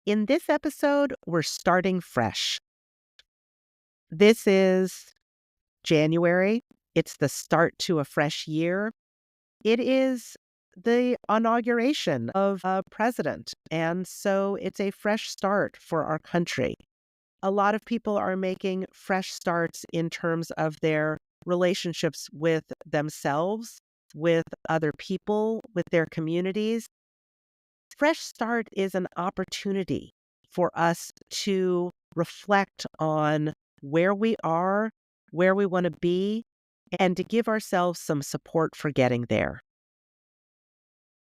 In this episode, we're starting fresh. This is January. It's the start to a fresh year. It is the inauguration of a president. And so it's a fresh start for our country. A lot of people are making fresh starts in terms of their relationships with themselves, with other people, with their communities. Fresh start is an opportunity for us to reflect on where we are, where we want to be, and to give ourselves some support for getting there.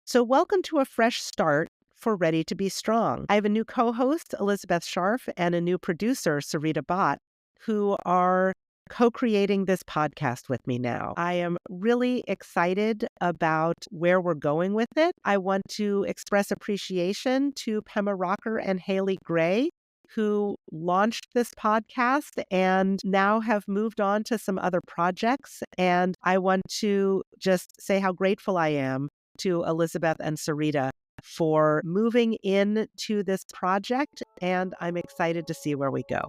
So, welcome to a fresh start for Ready to Be Strong. I have a new co host, Elizabeth Scharf, and a new producer, Sarita Bhatt, who are co creating this podcast with me now. I am really excited about where we're going with it. I want to express appreciation to Pema Rocker and Haley Gray, who launched this podcast and now have moved on to some other projects. And I want to just say how grateful I am to Elizabeth and Sarita for moving into this project, and I'm excited to see where we go.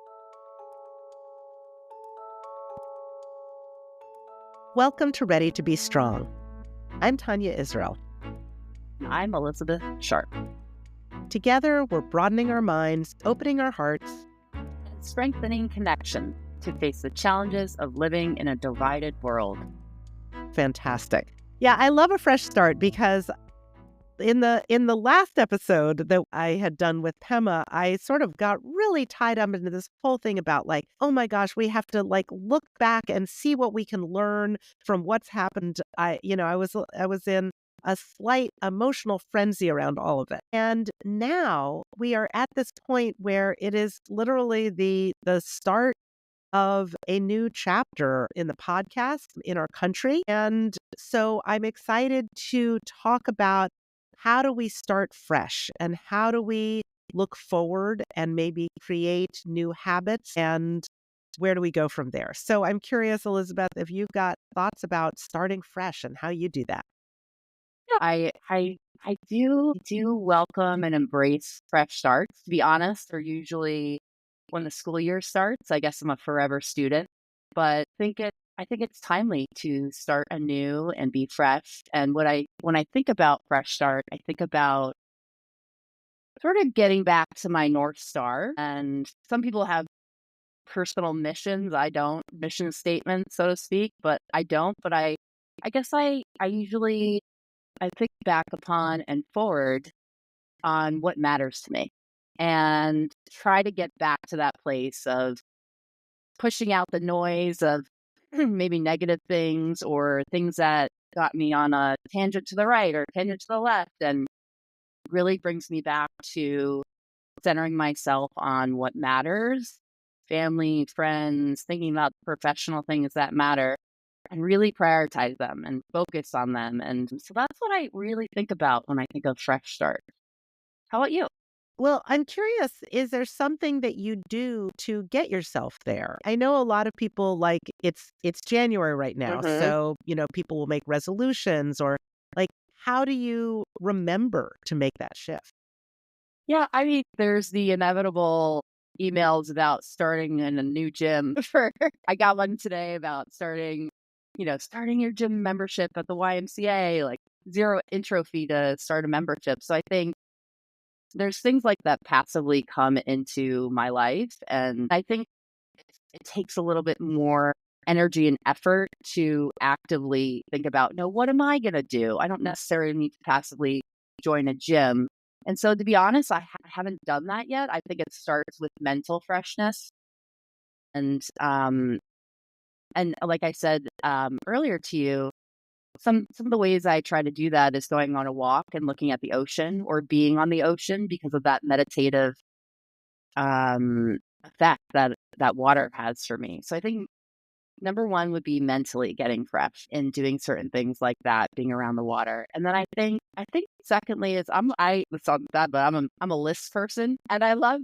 Welcome to Ready to Be Strong. I'm Tania Israel. I'm Elizabeth Scharf. Together, we're broadening our minds, opening our hearts, and strengthening connection to face the challenges of living in a divided world. Fantastic. Yeah, I love a fresh start because in the last episode that I had done with Pema, I sort of got really tied up into this whole thing about oh my gosh, we have to look back and see what we can learn from what's happened. I was in a slight emotional frenzy around all of it. And now we are at this point where it is literally the start of a new chapter in the podcast in our country. And so I'm excited to talk about how do we start fresh and how do we look forward and maybe create new habits and where do we go from there? So I'm curious, Elizabeth, if you've got thoughts about starting fresh and how you do that. I do welcome and embrace fresh starts. To be honest, they're usually when the school year starts. I guess I'm a forever student, but I think it's timely to start anew and be fresh. And when I think about fresh start, I think about sort of getting back to my North Star. And some people have personal missions. I don't, mission statements, so to speak, but I don't. But I guess I usually I think back upon and forward on what matters to me and try to get back to that place of pushing out the noise of maybe negative things or things that got me on a tangent to the right or tangent to the left, and really brings me back to centering myself on what matters, family, friends, thinking about professional things that matter, and really prioritize them and focus on them. And so that's what I really think about when I think of fresh start. How about you? Well, I'm curious, is there something that you do to get yourself there? I know a lot of people it's January right now. Mm-hmm. So, people will make resolutions or how do you remember to make that shift? Yeah, I mean, there's the inevitable emails about starting in a new gym. I got one today about starting your gym membership at the YMCA, like zero intro fee to start a membership. So I think there's things like that passively come into my life. And I think it takes a little bit more energy and effort to actively think about, no, what am I going to do? I don't necessarily need to passively join a gym. And so to be honest, I haven't done that yet. I think it starts with mental freshness. And like I said earlier to you, some of the ways I try to do that is going on a walk and looking at the ocean or being on the ocean because of that meditative effect that water has for me. So I think number one would be mentally getting fresh and doing certain things like that, being around the water. And then I think secondly is it's not that, but I'm a list person, and I love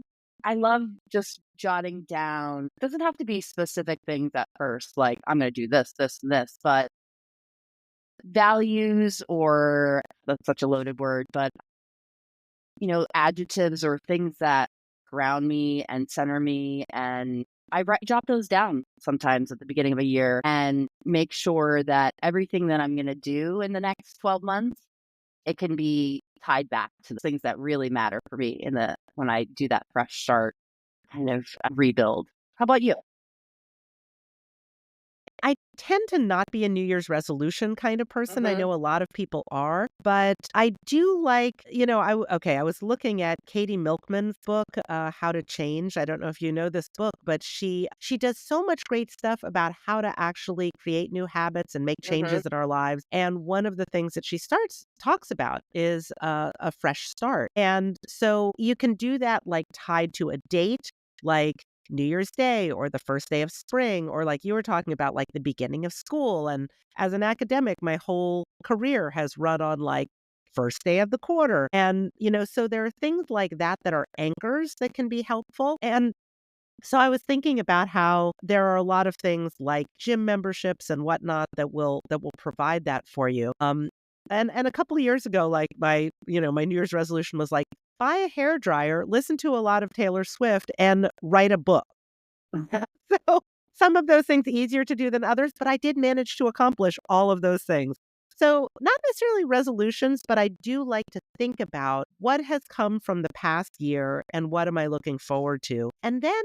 just jotting down. It doesn't have to be specific things at first, like I'm going to do this, this, and this, but values, or that's such a loaded word, but adjectives or things that ground me and center me. And jot those down sometimes at the beginning of a year and make sure that everything that I'm going to do in the next 12 months, it can be tied back to the things that really matter for me when I do that fresh start kind of rebuild. How about you? I tend to not be a New Year's resolution kind of person. I Hmm. know a lot of people are, but I do like, I was looking at Katie Milkman's book, How to Change. I don't know if you know this book, but she does so much great stuff about how to actually create new habits and make Hmm. changes in our lives. And one of the things that she talks about is a fresh start. And so you can do that like tied to a date, like New Year's Day or the first day of spring, or like you were talking about, like the beginning of school. And as an academic, my whole career has run on like first day of the quarter. And, so there are things like that that are anchors that can be helpful. And so I was thinking about how there are a lot of things like gym memberships and whatnot that will provide that for you. And a couple of years ago, like my New Year's resolution was like buy a hair dryer, listen to a lot of Taylor Swift, and write a book. So some of those things easier to do than others, but I did manage to accomplish all of those things. So not necessarily resolutions, but I do like to think about what has come from the past year and what am I looking forward to. And then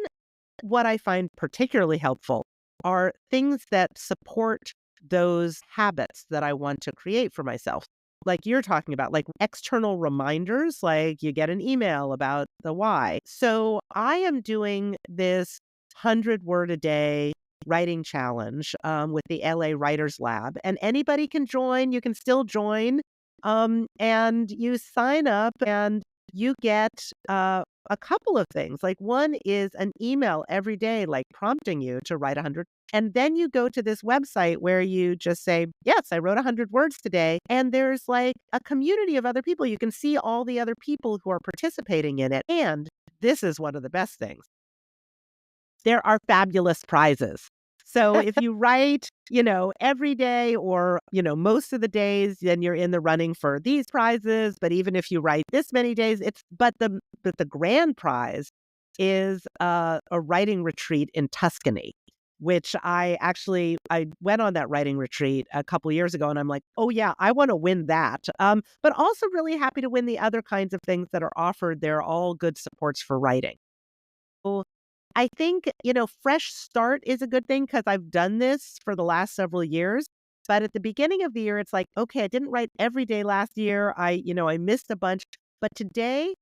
what I find particularly helpful are things that support those habits that I want to create for myself. Like you're talking about, like external reminders, like you get an email about the why. So I am doing this 100 word a day writing challenge with the LA Writers Lab, and anybody can join. You can still join. And you sign up and you get a couple of things. Like one is an email every day, like prompting you to write 100. And then you go to this website where you just say, yes, I wrote 100 words today. And there's like a community of other people. You can see all the other people who are participating in it. And this is one of the best things. There are fabulous prizes. So if you write, every day or, most of the days, then you're in the running for these prizes. But even if you write this many days, but the grand prize is a writing retreat in Tuscany, which I went on that writing retreat a couple years ago, and I'm like, oh yeah, I want to win that. But also really happy to win the other kinds of things that are offered. They're all good supports for writing. So I think, fresh start is a good thing because I've done this for the last several years. But at the beginning of the year, it's like, okay, I didn't write every day last year. I missed a bunch. But today,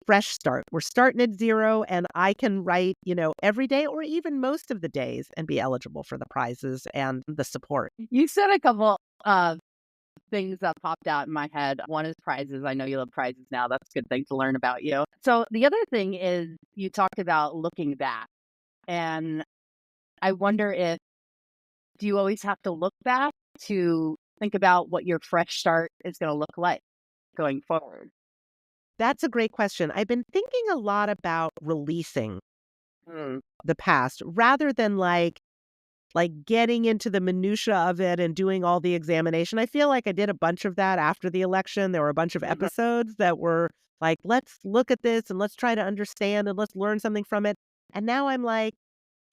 fresh start. We're starting at zero and I can write, every day or even most of the days and be eligible for the prizes and the support. You said a couple things that popped out in my head. One is prizes. I know you love prizes now. That's a good thing to learn about you. So the other thing is you talked about looking back. And I wonder if do you always have to look back to think about what your fresh start is going to look like going forward? That's a great question. I've been thinking a lot about releasing Mm. the past rather than like getting into the minutia of it and doing all the examination. I feel like I did a bunch of that after the election. There were a bunch of Mhm. episodes that were like, let's look at this and let's try to understand and let's learn something from it. And now I'm like,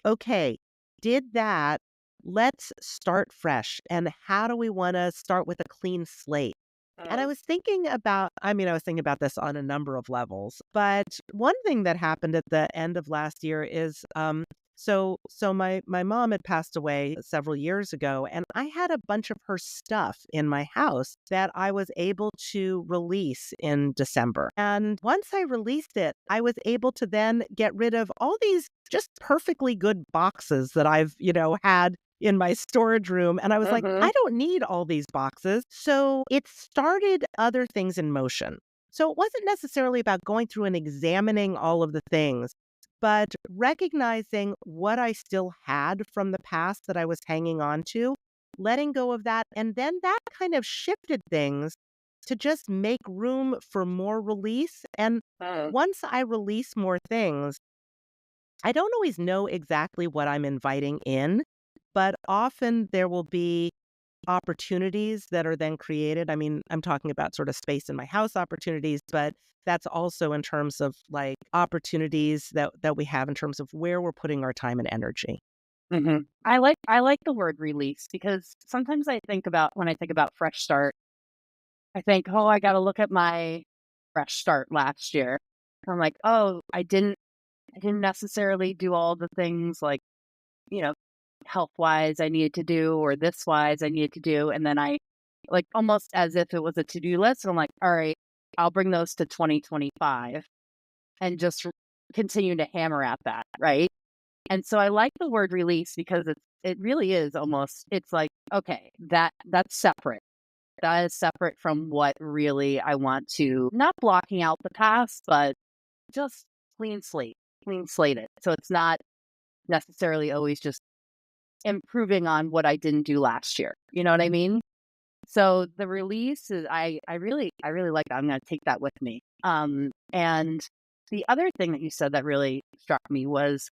okay, did that. Let's start fresh. And how do we want to start with a clean slate? And Mm. I was thinking about this on a number of levels, but one thing that happened at the end of last year is, so my mom had passed away several years ago, and I had a bunch of her stuff in my house that I was able to release in December. And once I released it, I was able to then get rid of all these just perfectly good boxes that I've, had in my storage room. And I was like, Mhm. I don't need all these boxes. So it started other things in motion. So it wasn't necessarily about going through and examining all of the things, but recognizing what I still had from the past that I was hanging on to, letting go of that. And then that kind of shifted things to just make room for more release. And Mm. once I release more things, I don't always know exactly what I'm inviting in, but often there will be opportunities that are then created. I mean, I'm talking about sort of space in my house opportunities, but that's also in terms of like opportunities that we have in terms of where we're putting our time and energy. I like the word release because sometimes I think about when I think about fresh start, I think, oh, I got to look at my fresh start last year. I'm like, oh, I didn't necessarily do all the things like, you know, health wise I needed to do or this wise I needed to do. And then I like almost as if it was a to do list. And I'm like, all right, I'll bring those to 2025 and just continue to hammer at that. Right. And so I like the word release because it really is almost, it's like, okay, that's separate. That is separate from what really I want to, not blocking out the past, but just clean slate, clean slate it. So it's not necessarily always just improving on what I didn't do last year. You know what I mean? So the release is I really like that. I'm gonna take that with me. And the other thing that you said that really struck me was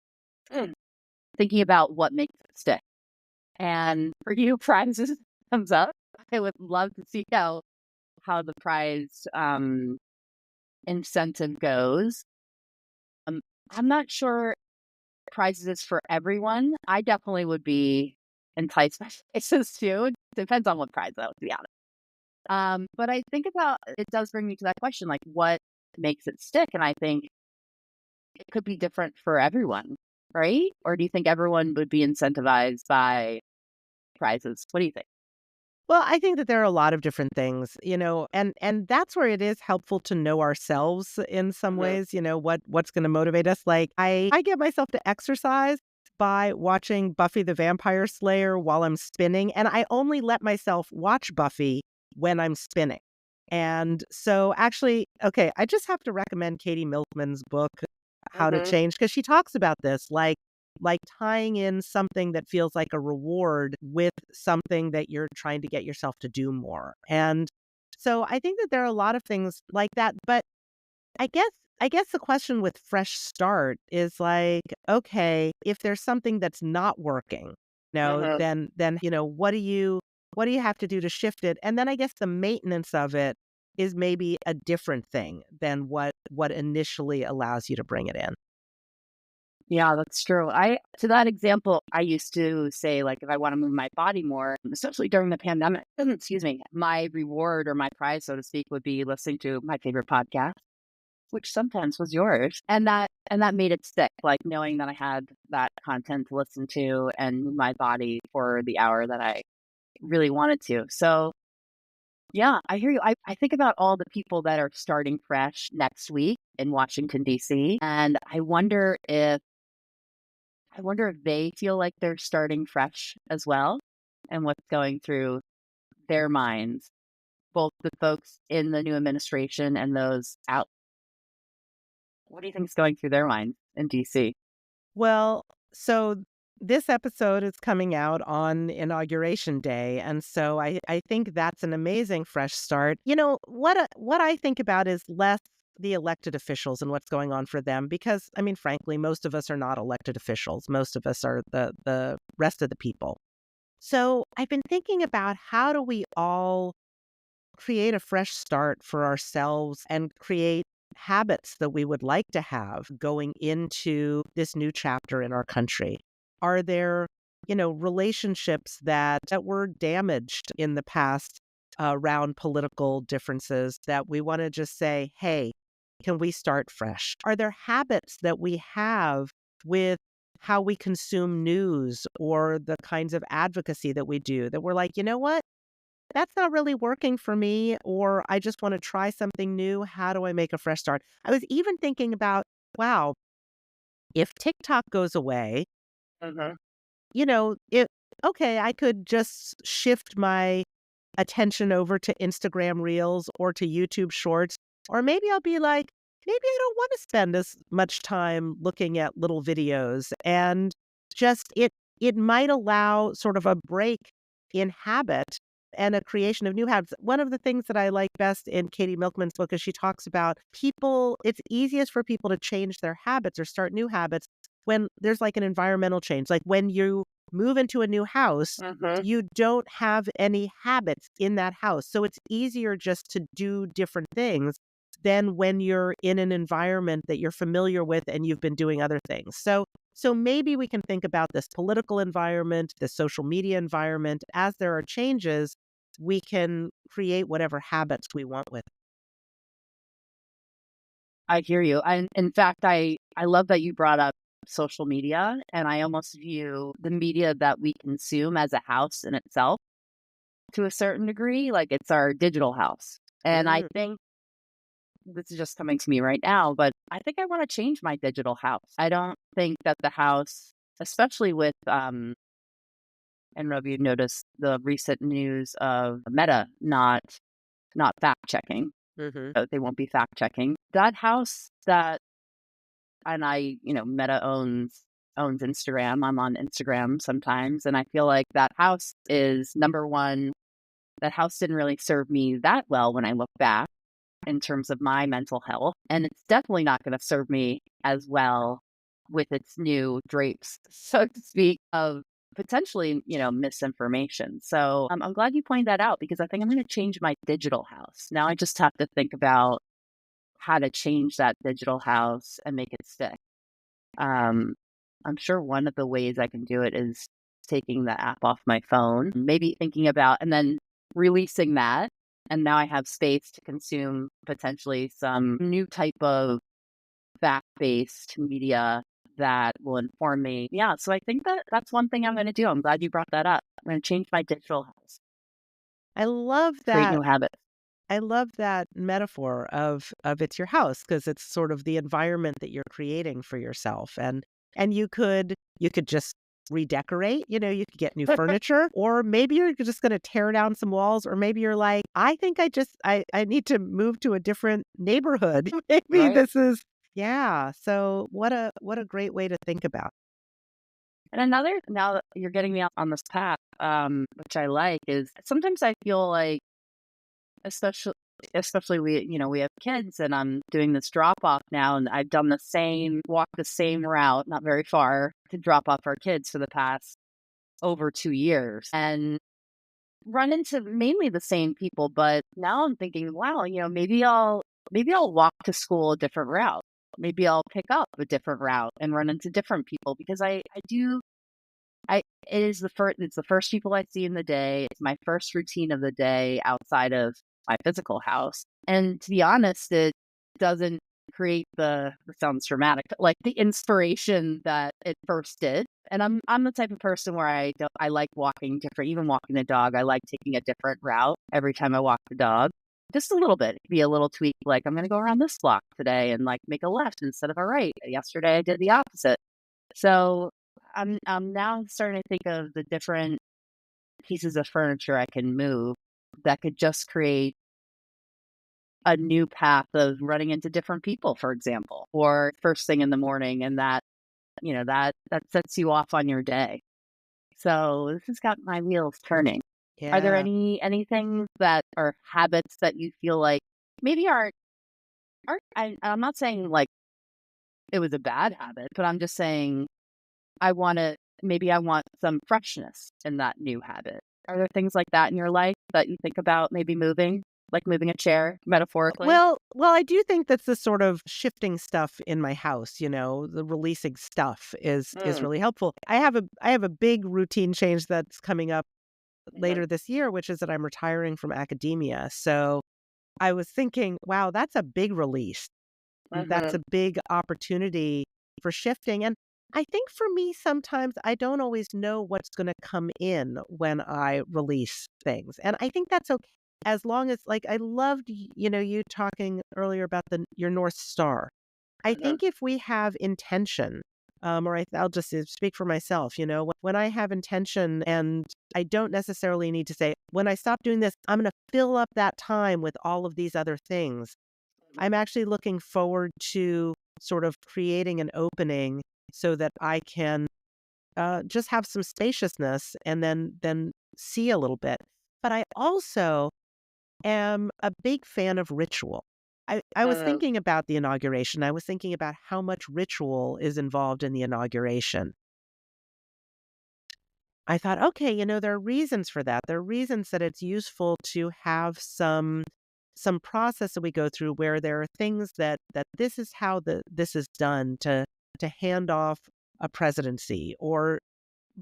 thinking about what makes it stick. And for you, prizes comes up. I would love to see how the prize incentive goes. Um, I'm not sure prizes is for everyone. I definitely would be enticed by prizes too. Depends on what prize though, to be honest. But I think about it does bring me to that question, like what makes it stick? And I think it could be different for everyone, right? Or do you think everyone would be incentivized by prizes? What do you think? Well, I think that there are a lot of different things, and that's where it is helpful to know ourselves in some Mhm. ways, what's going to motivate us. Like I get myself to exercise by watching Buffy the Vampire Slayer while I'm spinning, and I only let myself watch Buffy when I'm spinning. And so actually, okay, I just have to recommend Katie Milkman's book How to Mhm. Change because she talks about this like tying in something that feels like a reward with something that you're trying to get yourself to do more. And so I think that there are a lot of things like that, but I guess I guess the question with fresh start is like, okay, if there's something that's not working, Mhm. then what do you have to do to shift it? And then I guess the maintenance of it is maybe a different thing than what initially allows you to bring it in. Yeah, that's true. I to that example, I used to say like if I want to move my body more, especially during the pandemic, excuse me, my reward or my prize, so to speak, would be listening to my favorite podcast, which sometimes was yours. And that made it stick, like knowing that I had that content to listen to and move my body for the hour that I really wanted to. So yeah, I hear you. I think about all the people that are starting fresh next week in Washington, DC. And I wonder if they feel like they're starting fresh as well and what's going through their minds, both the folks in the new administration and those out. What do you think is going through their minds in DC? Well, so this episode is coming out on inauguration day, and so I think that's an amazing fresh start. What I think about is less the elected officials and what's going on for them because I mean frankly most of us are not elected officials. Most of us are the rest of the people. So, I've been thinking about how do we all create a fresh start for ourselves and create habits that we would like to have going into this new chapter in our country. Are there, relationships that were damaged in the past around political differences that we want to just say, hey, can we start fresh? Are there habits that we have with how we consume news or the kinds of advocacy that we do that we're like, you know what? That's not really working for me, or I just want to try something new. How do I make a fresh start? I was even thinking about, wow, if TikTok goes away, Mhm. it okay, I could just shift my attention over to Instagram Reels or to YouTube Shorts, or maybe I'll be like, maybe I don't want to spend as much time looking at little videos and just it might allow sort of a break in habit and a creation of new habits. One of the things that I like best in Katie Milkman's book is she talks about people, it's easiest for people to change their habits or start new habits when there's like an environmental change, like when you move into a new house, Mhm. you don't have any habits in that house. So it's easier just to do different things than when you're in an environment that you're familiar with and you've been doing other things. So maybe we can think about this political environment, the social media environment. As there are changes, we can create whatever habits we want with. I hear you. And in fact, I love that you brought up social media, and I almost view the media that we consume as a house in itself to a certain degree, like it's our digital house. And I Mm, think this is just coming to me right now, but I think I want to change my digital house. I don't think that the house, especially with I don't know if you've noticed the recent news of Meta not fact checking. mhm, They won't be fact checking. That house that and Meta owns Instagram. I'm on Instagram sometimes, and I feel like that house is number one. That house didn't really serve me that well when I look back in terms of my mental health, and it's definitely not going to serve me as well with its new drapes, so to speak, of potentially misinformation. So I'm glad you pointed that out because I think I'm going to change my digital house. Now I just have to think about how to change that digital house and make it stick. Um, I'm sure one of the ways I can do it is taking the app off my phone, maybe thinking about and then releasing that. And now I have space to consume potentially some new type of fact based media that will inform me. Yeah. So I think that that's one thing I'm going to do. I'm glad you brought that up. I'm going to change my digital house, I love create that. new habits. I love that metaphor of it's your house because it's sort of the environment that you're creating for yourself, and you could just redecorate, you could get new furniture, or maybe you're just gonna tear down some walls, or maybe you're like, "I think I need to move to a different neighborhood." Maybe Right. this is yeah, so what a great way to think about. And another, now that you're getting me on this path, which I like, is sometimes I feel like especially especially we have kids and I'm doing this drop off now and I've done walk the same route, not very far, to drop off our kids for the past over 2 years and run into mainly the same people, but now I'm thinking, wow, maybe I'll walk to school a different route. Maybe I'll pick up a different route and run into different people because I do I it is the first people I see in the day. It's my first routine of the day outside of my physical house. And to be honest, it doesn't create the it sounds dramatic, but like the inspiration that it first did. And I'm the type of person where I like walking different, even walking the dog. I like taking a different route every time I walk the dog. Just a little bit. It could be a little tweak, like I'm gonna go around this block today and like make a left instead of a right. Yesterday I did the opposite. So I'm now starting to think of the different pieces of furniture I can move that could just create a new path of running into different people, for example, or first thing in the morning, and that sets you off on your day. So this has got my wheels turning. Are there Yeah. anything that are habits that you feel like maybe aren't I'm not saying like it was a bad habit, but I'm just saying I want some freshness in that new habit. Are there things like that in your life that you think about maybe moving, like moving a chair metaphorically? Well, I do think that's the sort of shifting stuff in my house, the releasing stuff is Mm, really helpful. I have a big routine change that's coming up mhm, later this year, which is that I'm retiring from academia. So I was thinking, wow, that's a big release. That's mhm, a big opportunity for shifting. And I think for me, sometimes I don't always know what's going to come in when I release things. And I think that's okay. As long as, like, I loved, you talking earlier about your North Star. I mhm, think if we have intention, I'll just speak for myself, when I have intention and I don't necessarily need to say, when I stop doing this, I'm going to fill up that time with all of these other things. I'm actually looking forward to sort of creating an opening so that I can just have some spaciousness and then see a little bit. But I also am a big fan of ritual. I was mhm. thinking about the inauguration. I was thinking about how much ritual is involved in the inauguration. I thought, okay, there are reasons for that. There are reasons that it's useful to have some process that we go through where there are things that this is how this is done to hand off a presidency, or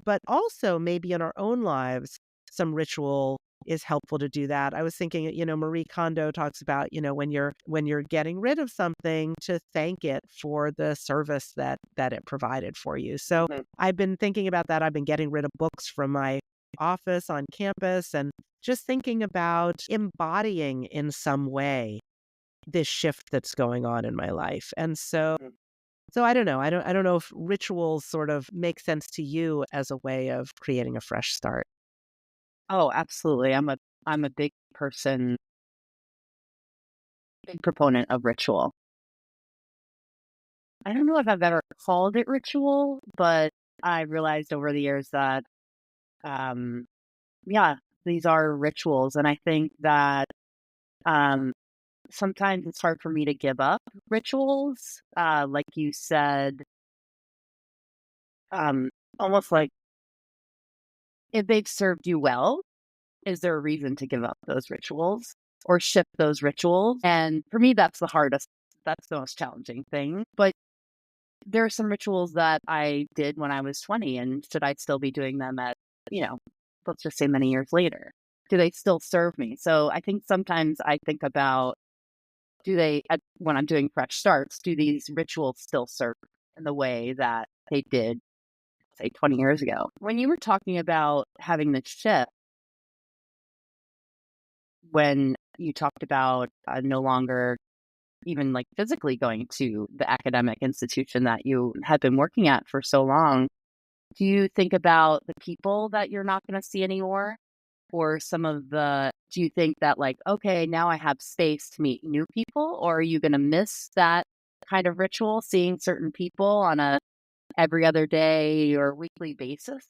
but also maybe in our own lives, some ritual is helpful to do that. I was thinking, Marie Kondo talks about, when you're getting rid of something, to thank it for the service that it provided for you. So Mhm. I've been thinking about that. I've been getting rid of books from my office on campus, and just thinking about embodying in some way this shift that's going on in my life. And so I don't know. I don't know if rituals sort of make sense to you as a way of creating a fresh start. Oh, absolutely. I'm a big person, big proponent of ritual. I don't know if I've ever called it ritual, but I realized over the years that um yeah, these are rituals, and I think that um sometimes it's hard for me to give up rituals. Like you said, um almost like if they've served you well, is there a reason to give up those rituals or shift those rituals? And for me, that's the hardest. That's the most challenging thing. But there are some rituals that I did when I was 20, and should I still be doing them at, you know, let's just say many years later? Do they still serve me? So I think sometimes I think about, when I'm doing fresh starts, do these rituals still serve in the way that they did, say, 20 years ago? When you were talking about having the shift, when you talked about no longer even like physically going to the academic institution that you had been working at for so long, do you think about the people that you're not going to see anymore? Or do you think that, like, okay, now I have space to meet new people? Or are you going to miss that kind of ritual, seeing certain people on a every other day or weekly basis?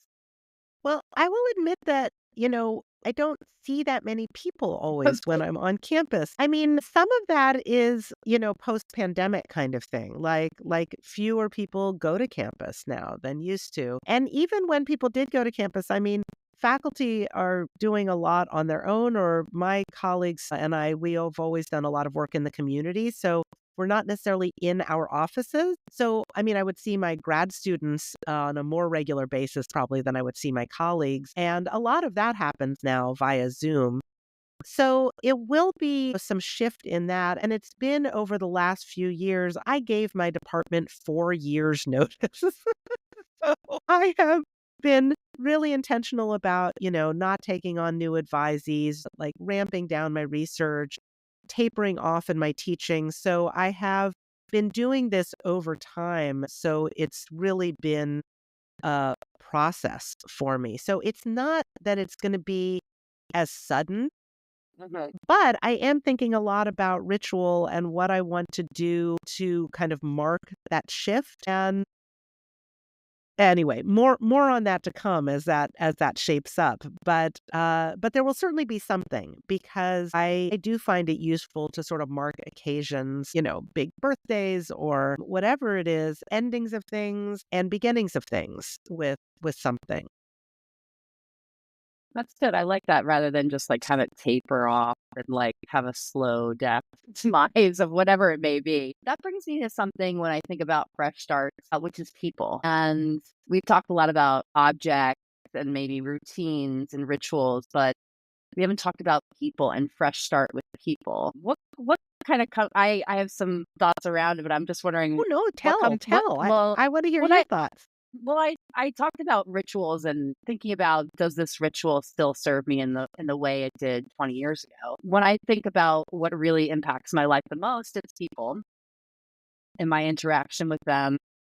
Well, I will admit that, I don't see that many people always when Okay. I'm on campus. I mean, some of that is, post-pandemic kind of thing. Like fewer people go to campus now than used to. And even when people did go to campus, I mean, faculty are doing a lot on their own, or my colleagues and we have always done a lot of work in the community. So we're not necessarily in our offices. So, I mean, I would see my grad students on a more regular basis probably than I would see my colleagues. And a lot of that happens now via Zoom. So it will be some shift in that. And it's been over the last few years. I gave my department 4 years notice. So I have been really intentional about, not taking on new advisees, like ramping down my research, tapering off in my teaching. So I have been doing this over time. So it's really been a process for me. So it's not that it's going to be as sudden, Mhm. but I am thinking a lot about ritual and what I want to do to kind of mark that shift. And anyway, more on that to come as that shapes up. But there will certainly be something, because I do find it useful to sort of mark occasions, big birthdays or whatever it is, endings of things and beginnings of things with something. That's good. I like that rather than just like have it taper off and like have a slow death demise of whatever it may be. That brings me to something when I think about fresh starts, which is people. And we've talked a lot about objects and maybe routines and rituals, but we haven't talked about people and fresh start with people. What kind of I have some thoughts around it, but I'm just wondering Oh no, what tell, comes what tell. I well I want to hear what your I thoughts. I talked about rituals and thinking about, does this ritual still serve me in the way it did 20 years ago? When I think about what really impacts my life the most, it's people and my interaction with them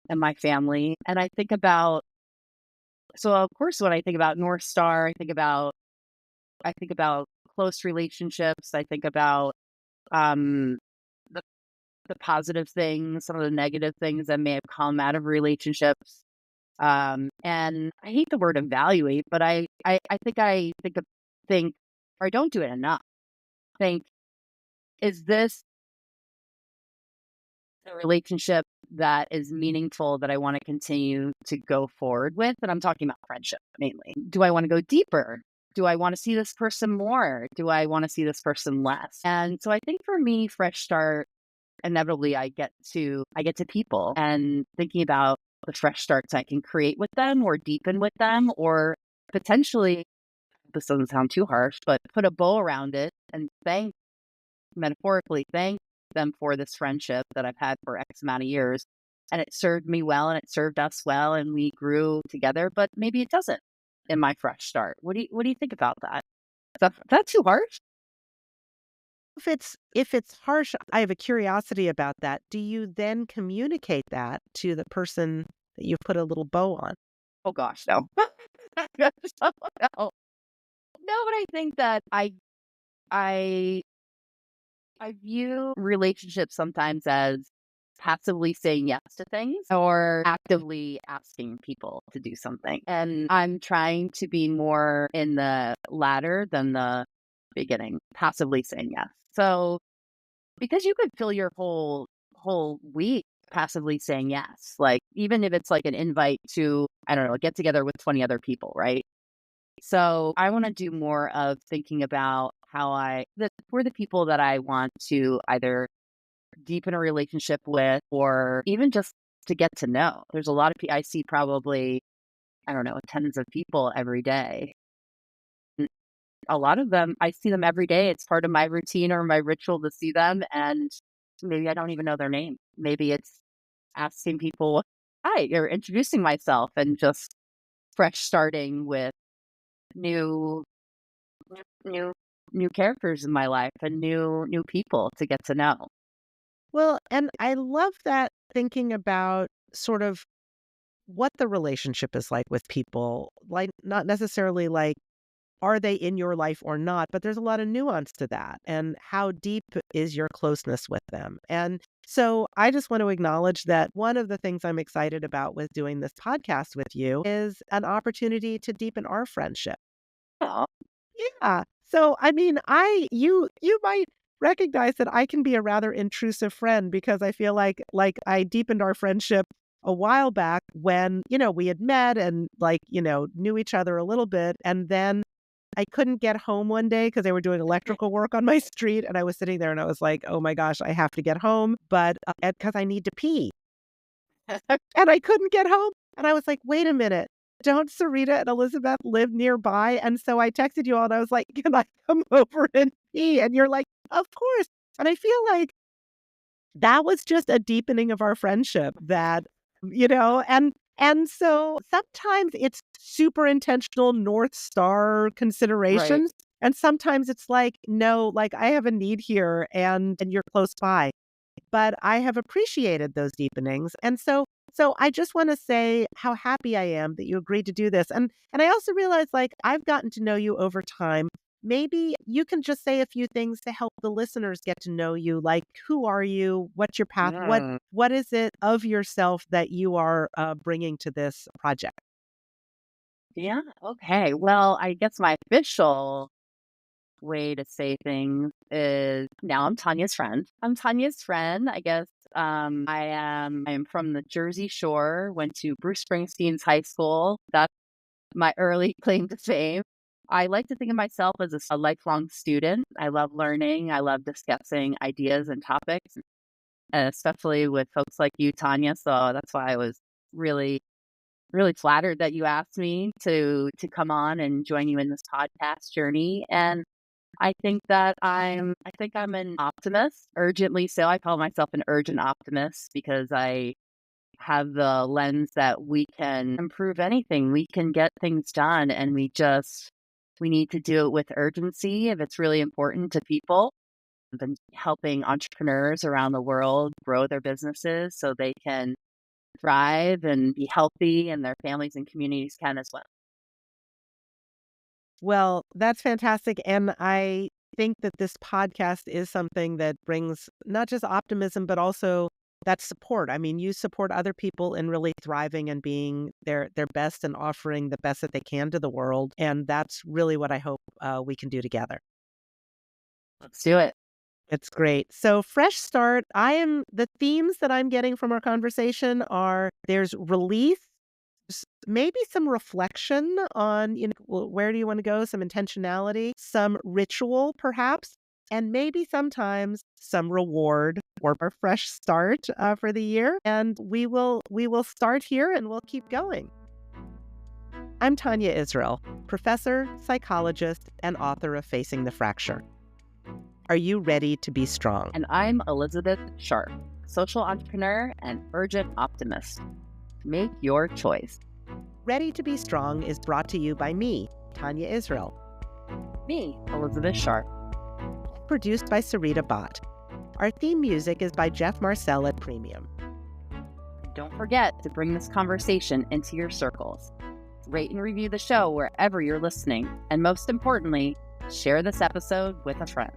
and my family. And I think about, so of course when I think about North Star, I think about close relationships. I think about um the the positive things, some of the negative things that may have come out of relationships. And I hate the word evaluate, but I think, or I don't do it enough. Think, is this a relationship that is meaningful that I want to continue to go forward with. And I'm talking about friendship mainly. Do I want to go deeper? Do I want to see this person more? Do I want to see this person less? And so I think for me, fresh start, inevitably I get to people and thinking about the fresh starts I can create with them or deepen with them, or potentially, this doesn't sound too harsh, but put a bow around it and metaphorically thank them for this friendship that I've had for X amount of years. And it served me well and it served us well and we grew together, but maybe it doesn't in my fresh start. What do you think about that? Is that too harsh? If it's harsh, I have a curiosity about that. Do you then communicate that to the person that you've put a little bow on? Oh gosh, no. No, no. No, but I think that I I view relationships sometimes as passively saying yes to things or actively asking people to do something. And I'm trying to be more in the latter than the beginning, passively saying yes. So because you could fill your whole week passively saying yes. Like even if it's like an invite to, I don't know, a get together with 20 other people, right? So I want to do more of thinking about for the people that I want to either deepen a relationship with or even just to get to know. There's a lot of people I see probably, I don't know, tens of people every day. N- A lot of them, I see them every day. It's part of my routine or my ritual to see them. And maybe I don't even know their name. Maybe it's asking people, hi, or introducing myself and just fresh starting with new new new characters in my life and new people to get to know. Well, and I love that thinking about sort of what the relationship is like with people, like not necessarily like are they in your life or not, but there's a lot of nuance to that and how deep is your closeness with them. And so I just want to acknowledge that one of the things I'm excited about with doing this podcast with you is an opportunity to deepen our friendship. Oh, Yeah. So, I mean, you might recognize that I can be a rather intrusive friend because I feel like I deepened our friendship a while back when, we had met and knew each other a little bit. And then I couldn't get home one day because they were doing electrical work on my street. And I was sitting there and I was like, oh my gosh, I have to get home, but because I need to pee. And I couldn't get home, and I was like, "Wait a minute, don't Sarita and Elizabeth live nearby?" And so I texted you all, and I was like, "Can I come over and pee?" And you're like, "Of course." And I feel like that was just a deepening of our friendship that, and so sometimes it's super intentional North Star right. considerations, and sometimes it's like, "No, like, I have a need here, and you're close by." But I have appreciated those deepenings. And so I just want to say how happy I am that you agreed to do this. And I also realize like I've gotten to know you over time. Maybe you can just say a few things to help the listeners get to know you. Like, who are you? What's your path? Mm, What is it of yourself that you are bringing to this project? yeah. Okay. Well, I guess my official way to say things is now I'm Tanya's friend. I'm Tanya's friend. I guess I am from the Jersey Shore, went to Bruce Springsteen's high school. That's my early claim to fame. I like to think of myself as a lifelong student. I love learning. I love discussing ideas and topics, especially with folks like you, Tanya. So that's why I was really, really flattered that you asked me to come on and join you in this podcast journey. And I think I'm an optimist, urgently so. I call myself an urgent optimist because I have the lens that we can improve anything. We can get things done and we need to do it with urgency if it's really important to people. I've been helping entrepreneurs around the world grow their businesses so they can thrive and be healthy and their families and communities can as well. Well, that's fantastic. And I think that this podcast is something that brings not just optimism, but also that support. I mean, you support other people in really thriving and being their best and offering the best that they can to the world. And that's really what I hope we can do together. Let's do it. It's great. So fresh start, the themes that I'm getting from our conversation are there's release, maybe some reflection on, where do you want to go, some intentionality, some ritual perhaps, and maybe sometimes some reward or a fresh start for the year. And we will start here and we'll keep going. I'm Tania Israel, professor, psychologist, and author of Facing the Fracture. Are you ready to be strong? And I'm Elizabeth Sharp, social entrepreneur and urgent optimist. Make your choice. Ready to be Strong is brought to you by me, Tania Israel. Me, Elizabeth Sharp. Produced by Sarita Bott. Our theme music is by Jeff Marcel at Premium. Don't forget to bring this conversation into your circles. Rate and review the show wherever you're listening. And most importantly, share this episode with a friend.